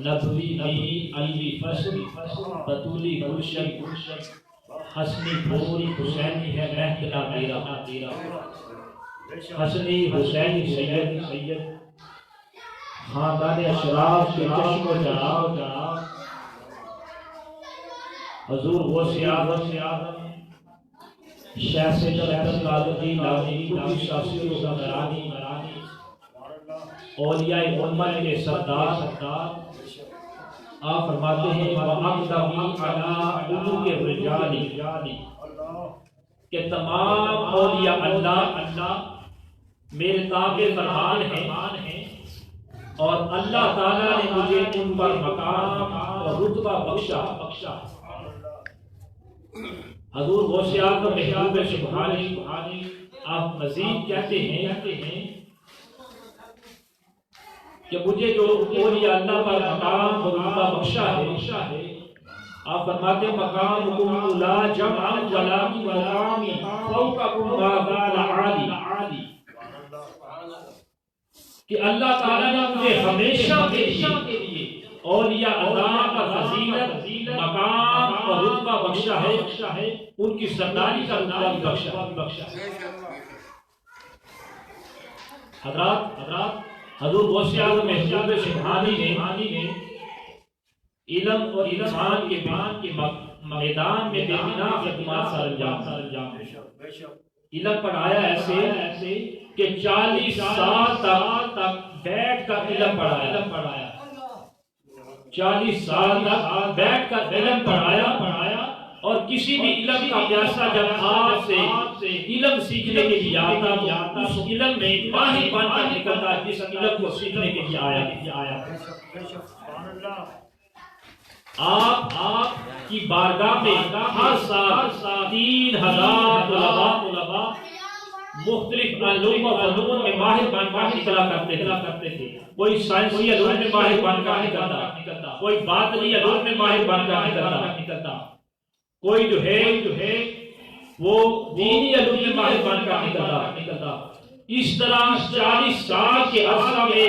نبوی می علوی فصل بطولی گلشن حسنی پوری حسینی ہے مہدنا میرا حسنی حسینی سید خاندان اشراف کے چشم و جناب حضور غوث اعظم شیخ سید احمد الدین لانی کلی شاسی و زمرانی اولیاء امت کے سردار آپ فرماتے ہیں وَأَقْدَمِي عَلَىٰ عُلُوِّ الرِّجَالِ کہ تمام اولیاء اللہ میرے تابع فرمان ہیں اور اللہ تعالیٰ نے مجھے ان پر مقام اور رتبہ بخشا۔ حضور غوث اعظم محبوب سبحانی آپ مزید کہتے ہیں کہ مجھے جو اولیاء اللہ پر مقام اور رتبہ بخشا ہے، آپ فرماتے ہیں مقامکم لا جمع ولا مقامی فوقکم ما زال عالی کہ اللہ تعالیٰ نے مجھے ہمیشہ کے لیے اولیاء اللہ کا فضیلت مقام اور رتبہ بخشا ہے، ان کی سرداری کا رتبہ بخشا ہے۔ حضرات حضور غوث اعظم محبوب سبحانی نے علم اور انسان کے میدان میں بے پناہ خدمات سر انجام علم پڑھایا ایسے کہ 40 سال تک بیٹھ کر علم پڑھایا 40 سال تک بیٹھ کر علم پڑھایا اور کسی بھی علم کا پیاسا جب آپ سے علم سیکھنے کے لیے آتا اس علم میں ماہر بن کر نکلتا جس علم کو سیکھنے کے لیے آیا۔ آپ کی بارگاہ میں ہر سال 3000 طلباء مختلف علوم و فنون میں ماہر بن کر نکلا کرتے تھے۔ کوئی سائنسی علوم میں ماہر بن کر نکلتا، کوئی باطنی علوم میں ماہر بن کر نکلتا، کوئی جو ہے وہ دینی علوم میں ماہر بن کر نکلتا۔ اس طرح 40 سال کے عرصہ میں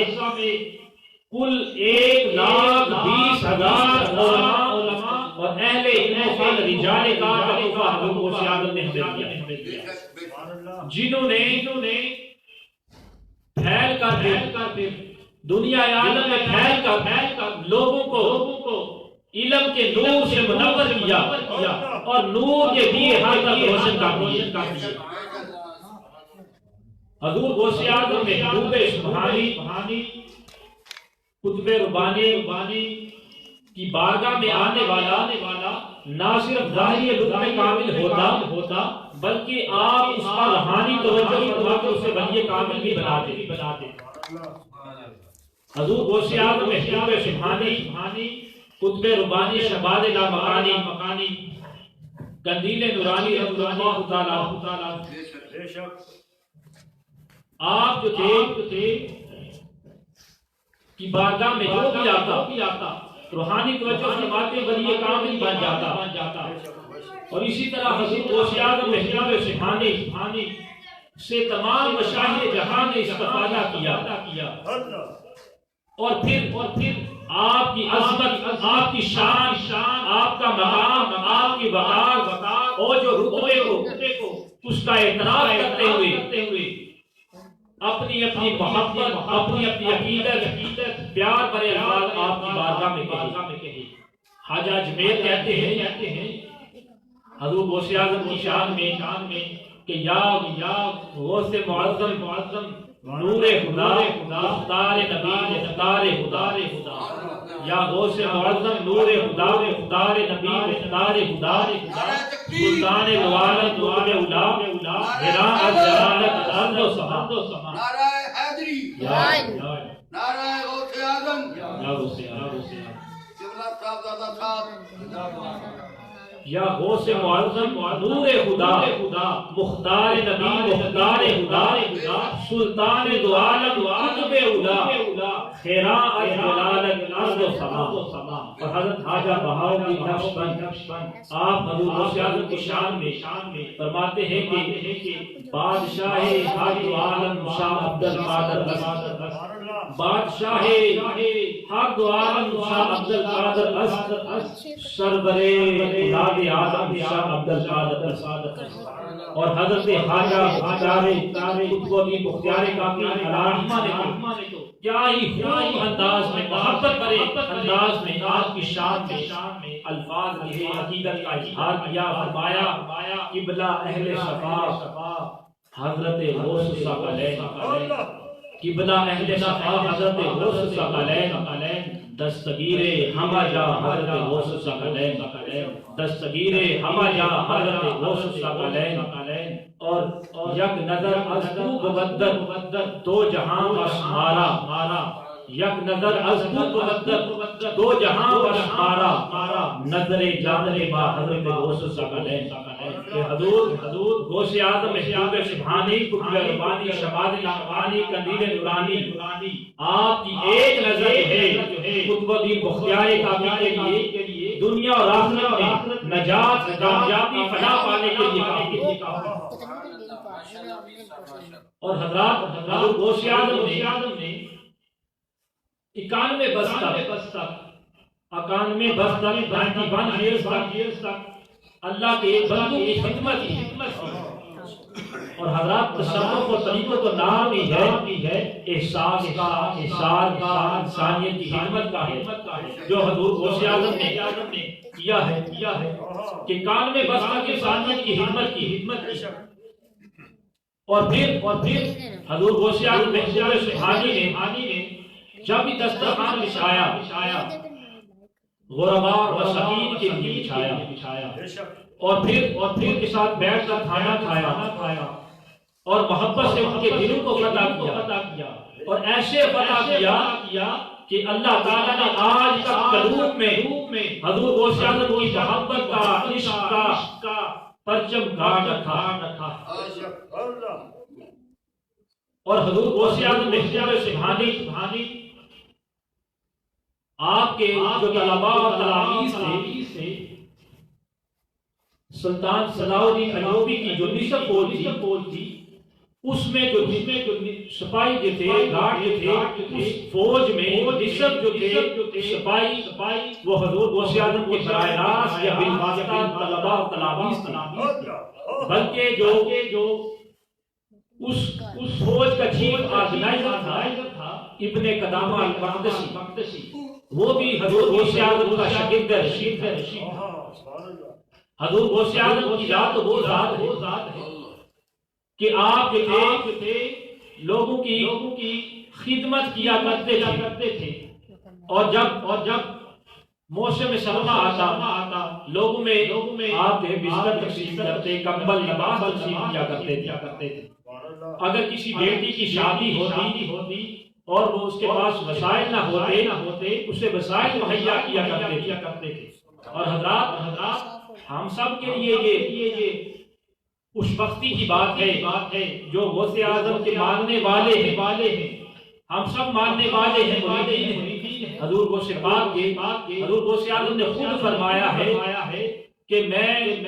کل 1,20,000 علماء اور اہل علم و فن رجال کا تحفہ حضور غوث اعظم نے ہمیں دیا، جنہوں نے پھیل کر دنیا عالم میں پھیل کر لوگوں کو علم کے نور سے منور کیا اور نور کے دیے ہر طرف روشن کر دیا۔ حضور غوث اعظم محبوب سبحانی قطب ربانی کی بارگاہ میں آنے والا نہ صرف ظاہری علوم میں کامل ہوتا بلکہ آپ اس کا روحانی توجہ فرما کر اسے بنی کامل بھی بناتے۔ حضور غوث اعظم محبوب سبحانی قطب ربانی شہباز لامکانی قندیل نورانی رضی اللہ تعالیٰ آپ جو تھے کی بارگاہ میں جو بھی آتا روحانی توجہ فرماتے ولی کامل بن جاتا۔ اور اسی طرح حضور غوث اعظم محبوب سبحانی سے تمام مشاہیر جہاں نے استفادہ کیا اور پھر آپ کی عظمت، آپ کی شان، آپ کا مقام، آپ کی وقار اور جو رتبے کو اس کا اعتراف کرتے ہوئے اپنی محبت، اپنی عقیدت پیار بھرے الفاظ آپ کی بارگاہ میں کہے۔ خواجہ اجمیر کہتے ہیں حضور غوث اعظم کی شان میں کہ یا غوث معظم نور خدا مختار نبی مختار خدا، یا غوث معظم نور خدا مختار نبی مختار خدا، سلطان العالم نور اولا حرا الجلالت عرض و سما۔ نعرہ حیدری، نعرہ غوث اعظم، قبلہ صاحبزادہ صاحب، یا غوث معظم نور خدا مختار نبی مختار خدا، سلطان دو عالم قطب اولا خیراء الجلالت عرض و سما۔ اور حضرت خواجہ بہاؤالدین نقشبند آپ حضور غوث اعظم کی شان میں فرماتے ہیں کہ بادشاہ حاج عالم شاہ عبد القادر بادشاہ حق دو عالم شاہ عبد القادر اسد سربرے اولاد آدم شاہ عبد القادر اسد اور حضرت خواجہ قطب الدین بختیار کاکی الرحمہ نے تو کیا ہی خوب انداز میں محبت بھرے انداز میں آپ کی شان میں الفاظ لکھے عقیدت کا اظہار کیا فرمایا قبلہ اہل صفا حضرت غوث ثقلین قبلہ اہل صفا حضرت غوث ثقلین دستگیر ہمہ جا حضرت غوث ثقلین دستگیر ہمہ جا حضرت غوث ثقلین اور یک نظر از تو ببدر دو جہاں بس مارا یک نظر از تو ببدر دو جہاں بس مارا نظر جانب با حضرت غوث ثقلین کہ حضور غوث اعظم محبوب سبحانی قطب ربانی شباد نعمانی قندیل نورانی آپ کی ایک نظر ہے قطب الدین بختیار کاکی کے لیے دنیا اور آخرت میں نجات کامیابی فلاح پانے کے لیے کافی اور حضرات غوث اعظم نے 91 برس تک اللہ کے ایک بندوں کی خدمت اور حضرات تصوف اور طریقت و نام ہی ہے احساس کا احسار کا انسانیت کی خدمت کا ہے جو حضور غوث اعظم نے کیا ہے کہ 91 برس تک انسانیت کی خدمت کی اور پھر حضور غوث اعظم محبوب سبحانی نے جب بھی دسترخوان بچھایا غربا و مساکین کے لیے بچھایا اور پھر کے ساتھ بیٹھ کر کھانا کھایا اور محبت سے ان کے دلوں کو فتح کیا اور ایسے فتح کیا کہ اللہ تعالیٰ نے آج تک قلوب میں حضور غوث اعظم کی محبت کا عشق کا پرچم گاڑ رکھا اور حضور غوث اعظم محبوب سبحانی آپ کے جو طلباء اور تلاميذ تھے سلطان صلاح الدین ایوبی کی جو نصف فوج تھی اس میں جو سپاہی جو تھے گارڈ جو تھے اس فوج میں نصف جو تھے سپاہی وہ حضور غوث اعظم کے براہ راست یا بالواسطہ طلباء اور تلاميذ تھے بلکہ جو اس فوج کا چیف آرگنائزر تھا ابن قدامہ المقدسی وہ بھی حضور غوث اعظم کا شاگرد ہے حضور غوث اعظم کی ذات وہ ذات ہے کہ آپ جو تھے لوگوں کی خدمت کیا کرتے تھے اور جب موسم سرما آتا لوگوں میں آپ جو بستر تقسیم کرتے کمبل لباس تقسیم کیا کرتے تھے اگر کسی بیٹی کی شادی ہوتی اور وہ اس کے پاس وسائل نہ ہوتے اسے وسائل مہیا کیا کرتے تھے اور حضرات ہم سب کے لیے یہ اس وقتی کی بات ہے جو غوث اعظم کے ماننے والے ہیں ہم سب ماننے والے ہیں حضور غوث پاک کے حضور غوث اعظم نے خود فرمایا ہے کہ میں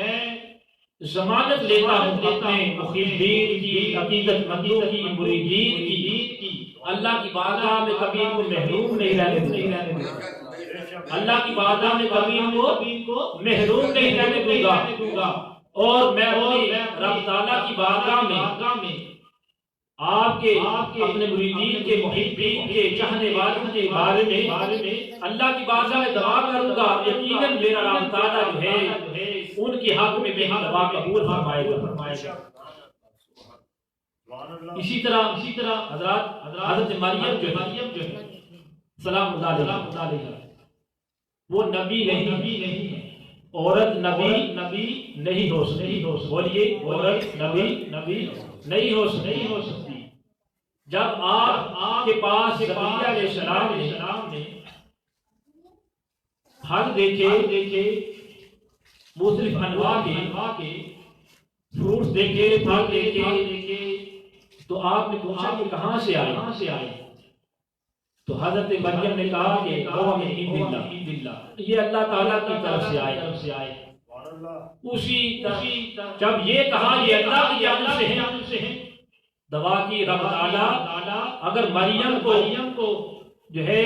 ضمانت لیتا ہوں اپنے مخلصین کی عقیدت مندوں کی مریدین کی اللہ کی بارگاہ میں کبھی ان کو محروم نہیں رہنے دوں اللہ کی بارگاہ میں کبھی ان کو محروم نہیں رہنے دوں گا اور میں رب تعالیٰ کی بارگاہ میں آپ کے اپنے مریدین کے محبین کے چاہنے والوں کے بارے میں اللہ کی بارگاہ میں دعا کروں گا یقیناً میرا رب تعالیٰ جو ہے ان کی حق میں میری دعا قبول فرمائے گا اسی طرح حضرت مریم جو ہے سلام اللہ علیہ وہ نبی نہیں ہے عورت نبی نہیں ہو بولیے عورت نبی نہیں ہو سکتی جب آپ کے پاس زکریا علیہ السلام نے پھل دیکھے مختلف انواع کے فروٹس دیکھے پھل دیکھے تو آپ نے پوچھا کہ کہاں سے آئے تو حضرت مریم نے کہا کہ وہ من عند اللہ یہ اللہ تعالیٰ کی طرف سے آئے اسی جب یہ کہا یہ اللہ کی جانب سے ہے دعا کی رب تعالیٰ اگر مریم کو جو ہے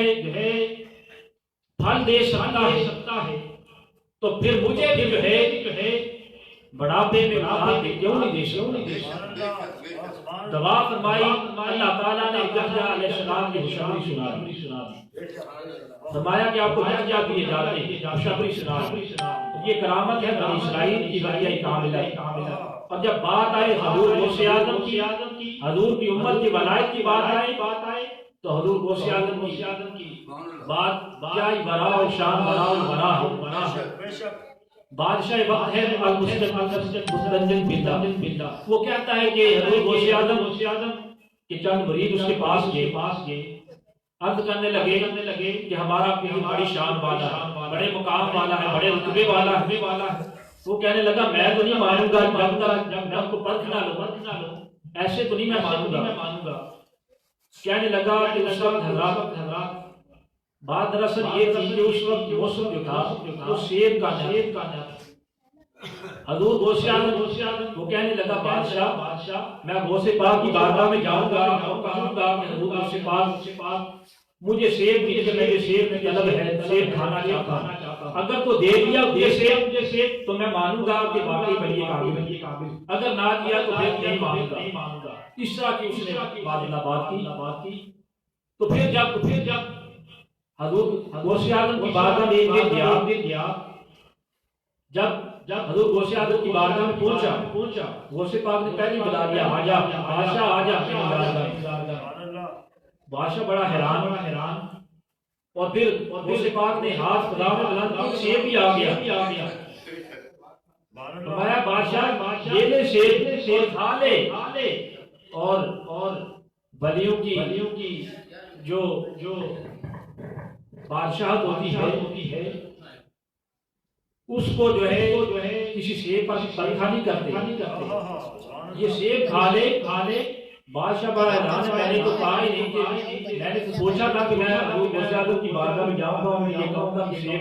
پھل دے سکتا ہے تو پھر مجھے بھی جو ہے بڑھاپے میں کیوں نہیں دے سکتا؟ دعا فرمائی، اللہ تعالیٰ نے یحییٰ علیہ السلام کی خوشخبری سنا دی، فرمایا کہ آپ کو یحییٰ دیے جاتے ہیں، خوشخبری سنا دی۔ یہ کرامت ہے بنی اسرائیل کی وحی کاملہ۔ اور جب بات آئے حضور غوث اعظم کی، حضور کی امت کی ولایت کی بات آئے تو حضور غوث اعظم کی بات کیا ہی برا و شان برا ہے۔ بادشاہ وقت ہے المستنجد باللہ، وہ کہتا ہے کہ حضور غوث اعظم کہ چند مرید اس کے پاس گئے، عرض کرنے لگے کہ ہمارا بڑی شان والا ہے، بڑے مقام والا ہے، بڑے رتبے والا ہے۔ وہ کہنے لگا میں تو نہیں مانوں گا جب میں کو پرکھ نہ لو، ایسے تو نہیں میں مانوں گا۔ کہنے لگا کہ اس وقت حضرات بات دراصل یہ تھی کہ اس وقت موسم جو تھا وہ سیب کا تھا۔ حضور غوث اعظم وہ کہنے لگا بادشاہ میں غوث پاک کی بارگاہ میں جاؤں گا، کہوں گا کہ حضور غوث پاک مجھے سیب دیجیے، میرے سیب میں طلب ہے، سیب کھانا چاہتا ہوں۔ اگر تو دے دیا مجھے سیب تو میں مانوں گا کہ واقعی بڑی قابل، اگر نہ دیا تو پھر نہیں مانوں گا۔ اس طرح کی اس نے بات کی۔ تو پھر جب حضور غوث اعظم کی بارگاہ میں ایک دن گیا، جب حضور غوث اعظم کی بارگاہ میں پہنچا، غوث پاک نے پہلے بلا دیا آجا بادشاہ، آجا۔ بادشاہ بڑا حیران، اور پھر غوث پاک نے ہاتھ خدا میں بلند کیا، سیب بھی آ گیا۔ فرمایا بادشاہ یہ لے سیب کھا لے، اور ولیوں کی جو بادشاہت ہوتی ہے اس کو جو ہے کسی سیب پر پرکھا نہیں کرتے۔ یہ سیب کھا لے۔ بادشاہ بڑا حیران ہے، میں نے تو کہا ہی نہیں کہ میں نے تو سوچا تھا کہ میں حضور غوث اعظم کی بارگاہ میں جاؤں گا اور میں یہ کہوں گا کہ سیب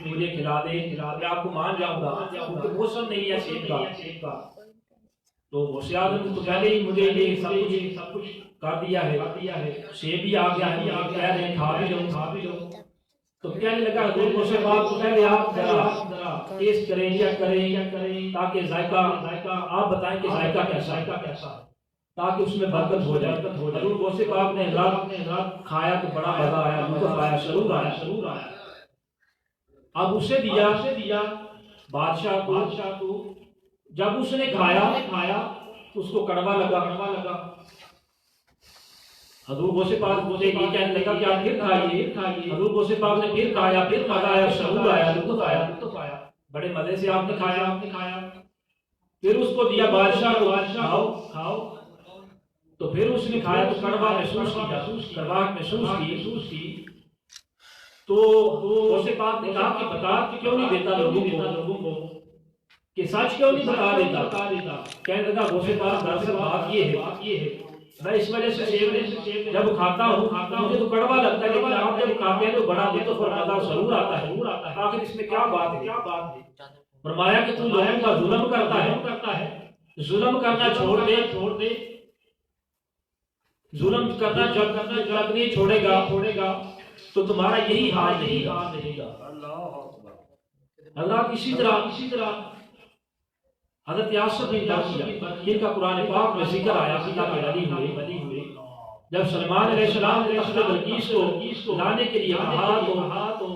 مجھے کھلا دے، میں آپ کو مان جاؤں گا، کیونکہ موسم نہیں ہے سیب کا۔ تو غوث اعظم تو پہلے ہی مجھے یہ سب کچھ کر دیا ہے، سیب بھی آ گیا ہے، آپ کہہ رہے ہیں کھا بھی لو۔ تو کہنے لگا حضور غوث پاک کو پہلے آپ ذرا ٹیسٹ کریں یا کریں تاکہ ذائقہ آپ بتائیں کہ ذائقہ کیسا ہے، تاکہ اس میں برکت ہو جائے۔ حضور غوث پاک نے حضرات کھایا تو بڑا مزہ آیا، لطف آیا، سرور آیا۔ اب اسے دیا بادشاہ کو، جب اس نے کھایا تو اس کو کڑوا لگا۔ حضور غوث پاک مجھے یہ کہنے لگا کہ آپ پھر کھائیے۔ حضور غوث پاک نے پھر کھایا، پھر مزہ آیا، سرور آیا، لطف آیا، بڑے مزے سے آپ نے کھایا۔ پھر اس کو دیا بادشاہ کو، کھاؤ۔ تو پھر اس نے کھایا تو کڑوا محسوس کی۔ تو غوث پاک نے کہا کہ بتا کہ کیوں نہیں دیتا لوگوں کو، کہ سچ کیوں نہیں بتا دیتا؟ کہنے لگا غوث پاک دراصل بات یہ ہے میں اس وجہ سے سیب جب کھاتا ہوں مجھے تو کڑوا لگتا ہے، لیکن آپ جب کھاتے ہیں تو بڑا لطف اور مزہ ضرور آتا ہے۔ آخر اس میں کیا بات ہے؟ فرمایا کہ تو لوگوں کا ظلم کرتا ہے، ظلم کرنا چھوڑ دے، ظلم کرنا جب نہیں چھوڑے گا تو تمہارا یہی حال رہے گا۔ اللہ اسی طرح حضرت یاسر بن برقیہ جن کا قرآن پاک میں ذکر آیا کہ ولی ہوئے، جب سلیمان علیہ السلام نے تخت بلقیس کو لانے کے لیے کہا تو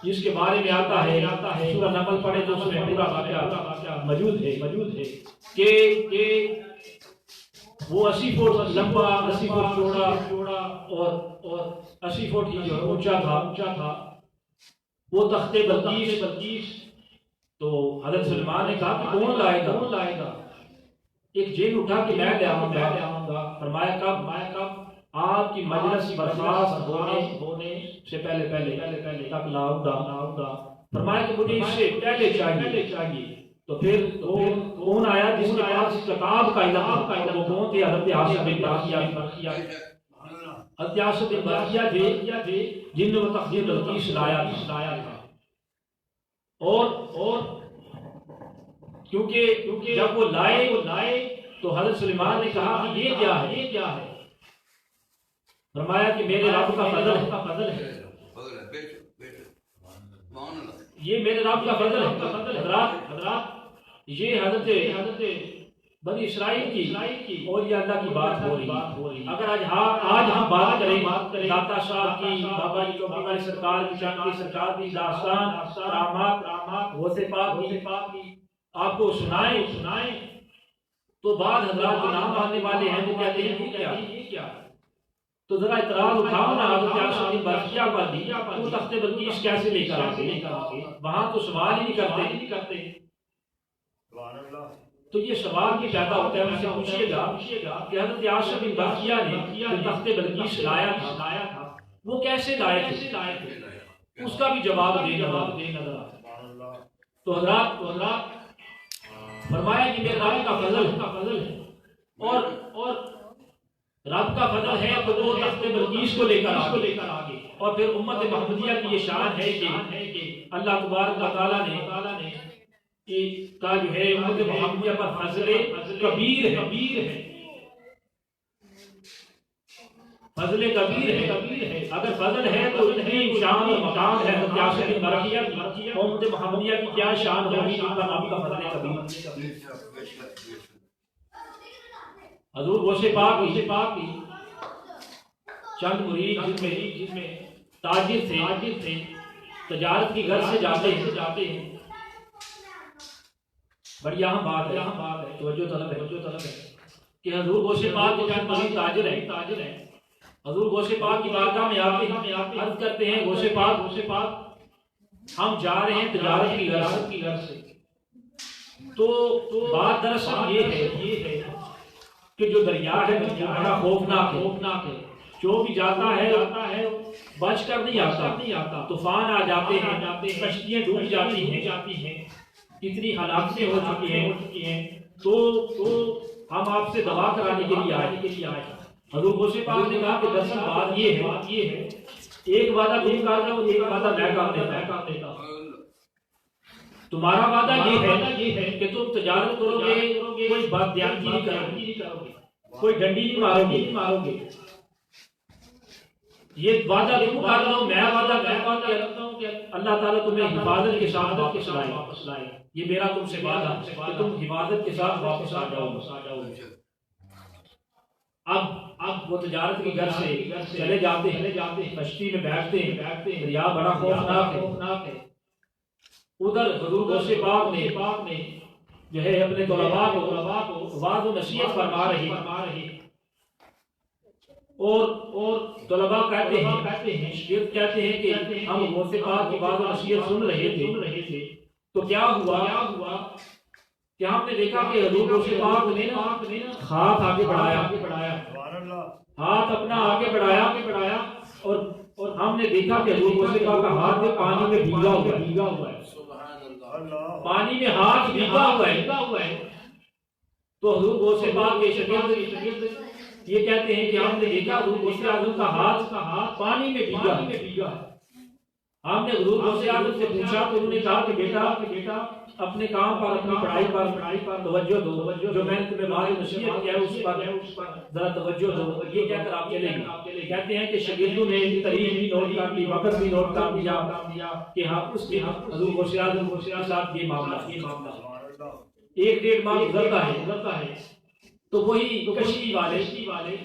جس کے بارے میں آتا ہے سورہ نمل پڑھے تو اس میں پورا واقعہ موجود ہے کہ وہ 80 فٹ لمبا، 80 فٹ چوڑا اور 80 فٹ کی جو اونچا تھا وہ تخت بلقیس۔ تو حضرت سلیمان نے کہا کہ کون لائے گا؟ ایک جن اٹھا کہ میں لے آؤں گا۔ فرمایا کب؟ آپ کی مجلس برخاست ہونے سے پہلے تک لاؤں گا۔ فرمایا کہ مجھے اس سے پہلے چاہیے۔ تو پھر کون آیا جس کے پاس کتاب کا علم؟ وہ کون تھے؟ حضرت یاسر بن برقیہ۔ حضرت یاسر بن برقیہ تھے جن نے وہ تخت بلقیس لایا تھا۔ اور کیونکہ جب وہ لائے تو حضرت سلیمان نے کہا کہ یہ کیا ہے؟ فرمایا کہ میرے رب کا فضل ہے۔ یہ میرے رب کا فضل ہے۔ حضرات یہ حضرت بنی اسرائیل کی اور یہ اللہ کی بات ہو رہی۔ اگر آج ہم بات کریں داتا صاحب کی، بابا جی چوپی والے سرکار کی، شان کی سرکار کی داستان، کرامات، غوث پاک کی آپ کو سنائیں تو بعد حضرات جو نام آنے والے ہیں وہ کہتے ہیں یہ کیا؟ تو ذرا اعتراض اٹھاؤ نا حضرت عاشق بن برقیہ پر دی، وہ تخت بلقیس کیسے لے کر آتے؟ وہاں تو سوال ہی نہیں کرتے۔ تو یہ سوال بھی پیدا ہوتا ہے، ان سے پوچھیے گا کہ حضرت عاشق بن برقیہ نے جو تخت بلقیس لایا تھا وہ کیسے لائے تھے؟ اس کا بھی جواب دینا۔ تو حضرات فرمایا کہ میرے رب کا فضل ہے، اور رب کا فضل ہے تو وہ تخت بلقیس کو لے کر آگے۔ اور پھر امت محمدیہ کی یہ شان ہے کہ اللہ تبارک و تعالیٰ نے کا جو ہے امت محمدیہ پر فضل کبیر ہے، فضل کبیر ہے۔ اگر فضل ہے تو اتنی شان و مقام ہے حضرت عاشق بن برقیہ کی، امت محمدیہ کی کیا شان ہوگی جن پر رب کا فضل کبیر۔ حضور غوث پاک کی چند مرید جس میں تاجر تھے، تجارت کی غرض سے جاتے ہیں۔ بڑی اہم بات ہے، توجہ طلب ہے کہ حضور غوث پاک کے چند مرید تاجر ہیں۔ حضور غوث پاک کی بارگاہ میں آتے ہیں، عرض کرتے ہیں غوث پاک ہم جا رہے ہیں تجارت کی غرض سے۔ تو بات دراصل یہ ہے کہ جو دریا ہے وہ بڑا خوفناک ہے، جو بھی جاتا ہے بچ کر نہیں آتا، طوفان آ جاتے ہیں، کشتیاں ڈوب جاتی ہیں، اتنی ہلاکتیں ہو چکی ہیں۔ تو ہم آپ سے دعا کرانے کے لیے آئے۔ حضور غوث پاک نے کہا کہ دراصل بات یہ ہے ایک وعدہ تم کر رہے ہو، ایک وعدہ میں کر دیتا ہوں۔ تمہارا وعدہ یہ ہے کہ تم تجارت کرو گے، کوئی بددیانتی نہیں کرو گے، کوئی ڈنڈی نہیں مارو گے۔ یہ وعدہ تم کر رہے ہو، میں وعدہ کرتا ہوں کہ اللہ تعالیٰ تمہیں حفاظت کے ساتھ واپس لائے۔ یہ میرا تم سے وعدہ ہے کہ تم حفاظت کے ساتھ واپس آ جاؤ گے۔ اب وہ تجارت کی غرض سے چلے جاتے ہیں، کشتی میں بیٹھتے ہیں، دریا بڑا خوفناک ہے۔ ادھر حضور غوث پاک نے جو ہے اپنے طلباء کو وعظ و نصیحت فرما رہی، اور طلباء کہتے ہیں، شاگرد کہتے ہیں کہ ہم غوث پاک کی وعظ و نصیحت سن رہے تھے تو کیا ہوا کہ ہم نے دیکھا کہ حضور غوث پاک نے ہاتھ آگے بڑھایا، ہاتھ اپنا آگے بڑھایا، اور ہم نے دیکھا کہ حضور غوث پاک کا ہاتھ پانی میں بھیگا ہوا ہے، پانی میں ہاتھ بھیگا ہوا ہے۔ تو حضور غوث پاک کے شاگرد یہ کہتے ہیں کہ ہم نے دیکھا حضور غوث اعظم کا ہاتھ پانی میں بھیگا۔ ہم نے حضور غوث اعظم سے پوچھا تو انہوں نے کہا کہ بیٹا اپنے کام پر، اپنی پڑھائی پر توجہ دو، جو میں نے تمہیں وعظ و نصیحت کیا ہے اس پر ذرا توجہ دو۔ یہ کہہ کر آپ چلے گئے۔ کہتے ہیں کہ شاگردوں نے تاریخ بھی نوٹ کر لی، وقت بھی نوٹ کر دیا کہ اس کے حضور غوث اعظم کے ساتھ یہ معاملہ 1-1.5 ماہ گزرتا ہے۔ تو وہی کشتی والے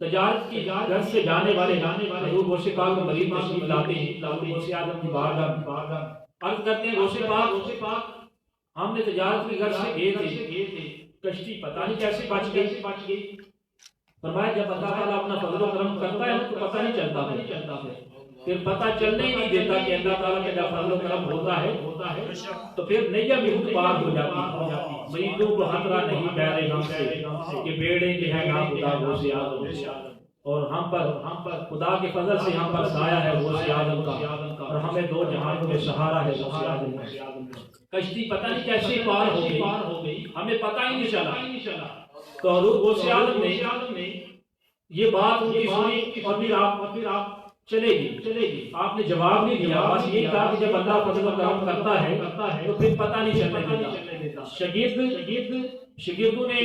تجارت کی غرض سے جانے والے حضور غوث پاک کو مریض تشریف لاتے ہیں، حضور غوث اعظم کی بارگاہ عرض کرتے ہیں غوث پاک ہم نے تجارت کی غرض سے گئے تھے، کشتی پتہ نہیں کیسے بچ گئی۔ فرمایا جب اللہ تعالیٰ اپنا فضل و کرم کرتا ہے تو پتہ نہیں چلتا ہے، پھر پتہ چلنے ہی نہیں دیتا کہ اللہ تعالیٰ کا جب فضل و کرم ہوتا ہے تو پھر نیا بھی خود پار ہو جاتی۔ مریضوں کو خطرہ نہیں بہرے غم سے کہ بیڑے کے ہیں نام خدا غوث اعظم، اور ہم پر خدا کے فضل سے ہم پر سایہ ہے غوث اعظم کا، اور ہمیں 2 جہانوں میں سہارا ہے غوث اعظم کا۔ کشتی پتہ نہیں کیسے پار ہو گئی، ہمیں پتہ ہی نہیں چلا۔ تو حضور غوث اعظم نے یہ بات ان کی سنی اور پھر آپ چلے گی۔ آپ نے جواب نہیں دیا، بس یہی کہا کہ جب اللہ فضل و کرم کرتا ہے تو پھر پتہ نہیں چلنے دیتا۔ شاگردوں نے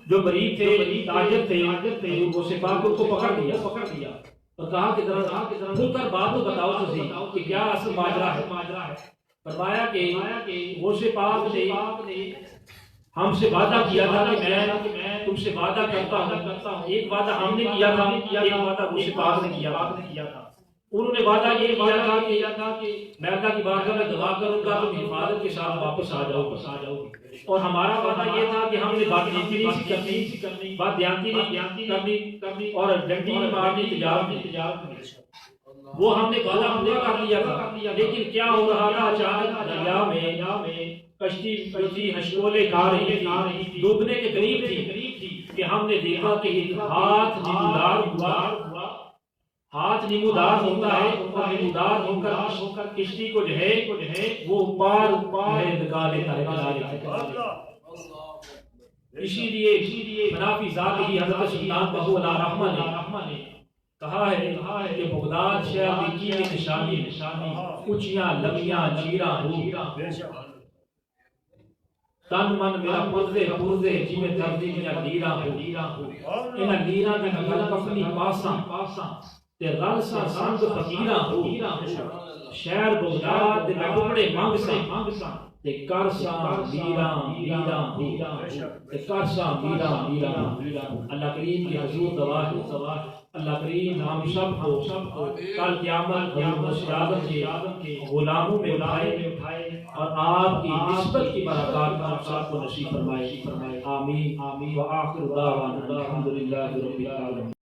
جو مریض تھے، تاجر تھے، حضور غوث پاک کو پکڑ دیا، اور کہا کہ ذرا کھل کر بات تو بتاؤ تسی کہ کیا اصل ماجرا ہے. فرمایا کہ غوث پاک نے ہم سے وعدہ کیا تھا کہ میں تم سے وعدہ کرتا ہوں. ایک وعدہ ہم نے کیا تھا, ایک وعدہ غوث پاک نے کیا تھا. انہوں نے وعدہ یہ کیا تھا کہ میں اللہ کی بارگاہ میں دعا کروں گا تم حفاظت کے ساتھ واپس آ جاؤ گے. اور ہمارا وعدہ یہ تھا کہ ہم نے بات دیانتی نہیں کرنی, بات دیانتی نہیں کرنی اور ڈنڈی مارنی تجارت. وہ ہم نے وعدہ پورا کر لیا تھا. لیکن کیا ہو رہا تھا, اچانک دریا میں کشتی تھی, ہشکولے کھا رہی تھی, ڈوبنے کے قریب تھی کہ ہم نے دیکھا کہ ایک ہاتھ نمودار ہوتا ہے اور نمودار ہو کر کشتی کو جو ہے وہ پار لگا لیتا ہے. اسی لیے منافی ذات ہی حضرت سلطان بہو علیہ رحمہ نے کہا ہے کہ بغداد شہر کی نشانی اونچیاں لمیاں چیراں ہو, تن من میرا پرزے جی میں دردی میاں لیراں ہو. انہاں لیراں میں قلب اپنی پاساں تے رل سا سنگ فقیراں ہو. شہر بغداد دے ٹکڑے مانگ ساں تے کر ساں لیراں ہو, تے کر ساں لیراں ہو. اللہ کریم کی حضور دعا ہے, اللہ کریم ہم سب کو کل قیامت حضور کے غلاموں میں اٹھائے اور آپ کی نسبت کی برکات ہم سب کو نصیب فرمائے. آمین. وآخر دعوانا الحمدللہ رب العالمین.